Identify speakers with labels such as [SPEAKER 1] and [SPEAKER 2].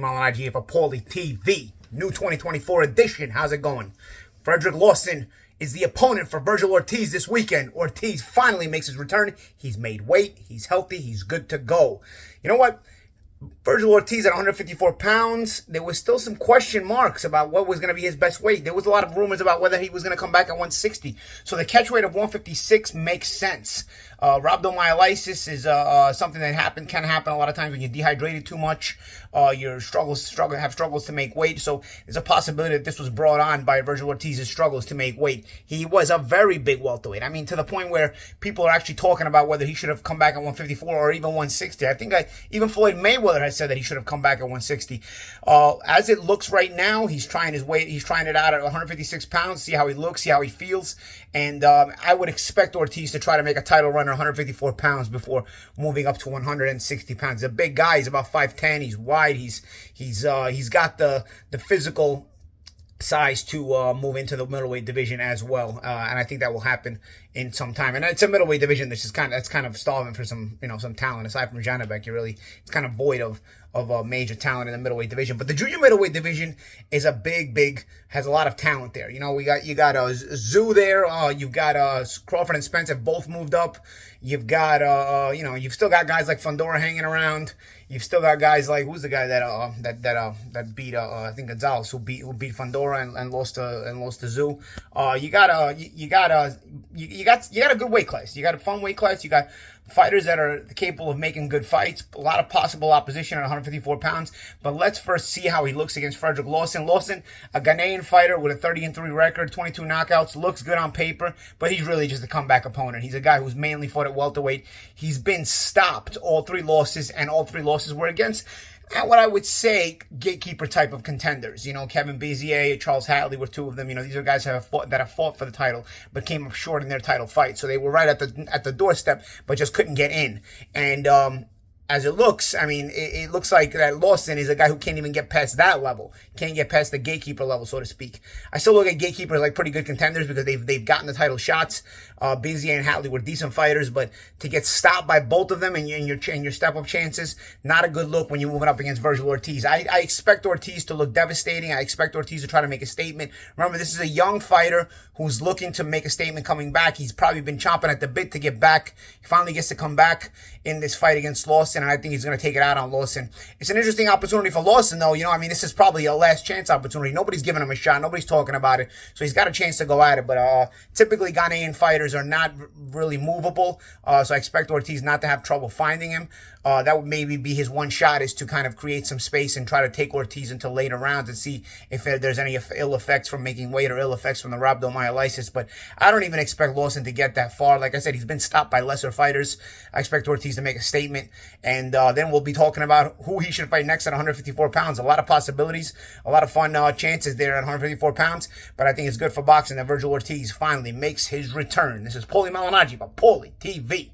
[SPEAKER 1] Malignaggi here for Paulie TV. New 2024 edition. How's it going? Frederick Lawson is the opponent for Vergil Ortiz this weekend. Ortiz finally makes his return. He's made weight. He's healthy. He's good to go. You know what? Vergil Ortiz at 154 pounds, there was still some question marks about what was going to be his best weight. There was a lot of rumors about whether he was going to come back at 160. So the catch weight of 156 makes sense. Rhabdomyolysis is something that can happen a lot of times when you're dehydrated too much. You have struggles to make weight. So there's a possibility that this was brought on by Vergil Ortiz's struggles to make weight. He was a very big welterweight. I mean, to the point where people are actually talking about whether he should have come back at 154 or even 160. I think even Floyd Mayweather has said that he should have come back at 160. As it looks right now, he's trying his weight. He's trying it out at 156 pounds, see how he looks, see how he feels. And I would expect Ortiz to try to make a title run at 154 pounds before moving up to 160 pounds. He's a big guy. He's about 5'10". He's wide. He's got the physical size to move into the middleweight division as well, and I think that will happen in some time. And it's a middleweight division that's kind of starving for some talent. Aside from Janabek, it's kind of void of major talent in the middleweight division. But the junior middleweight division is a has a lot of talent there. You got Zoo there. You've got Crawford and Spence have both moved up. You've got you've still got guys like Fundora hanging around. You've still got guys like, who's the guy that beat I think Gonzalez, who beat Fundora and lost to Zoo. You got a good weight class. You got a fun weight class. You got fighters that are capable of making good fights. A lot of possible opposition at 154 pounds. But let's first see how he looks against Frederick Lawson. Lawson, a Ghanaian fighter with a 30-3 record, 22 knockouts, looks good on paper, but he's really just a comeback opponent. He's a guy who's mainly fought at welterweight. He's been stopped all three losses, and all three losses were against what I would say gatekeeper type of contenders. Kevin Bezier, Charles Hatley were two of them. These are guys that have fought for the title but came up short in their title fight. So they were right at the doorstep but just couldn't get in. And as it looks, it looks like that Lawson is a guy who can't even get past that level. Can't get past the gatekeeper level, so to speak. I still look at gatekeepers like pretty good contenders because they've gotten the title shots. Bezier and Hatley were decent fighters, but to get stopped by both of them and your step-up chances, not a good look when you're moving up against Vergil Ortiz. I expect Ortiz to look devastating. I expect Ortiz to try to make a statement. Remember, this is a young fighter who's looking to make a statement coming back. He's probably been chomping at the bit to get back. He finally gets to come back in this fight against Lawson, and I think he's going to take it out on Lawson. It's an interesting opportunity for Lawson, though. This is probably a last chance opportunity. Nobody's giving him a shot. Nobody's talking about it. So he's got a chance to go at it. But typically Ghanaian fighters are not really movable. So I expect Ortiz not to have trouble finding him. That would maybe be his one shot, is to kind of create some space and try to take Ortiz into later rounds and see if there's any ill effects from making weight or ill effects from the rhabdomyolysis. But I don't even expect Lawson to get that far. Like I said, he's been stopped by lesser fighters. I expect Ortiz to make a statement. And then we'll be talking about who he should fight next at 154 pounds. A lot of possibilities, a lot of fun chances there at 154 pounds. But I think it's good for boxing that Vergil Ortiz finally makes his return. This is Paulie Malignaggi by Paulie TV.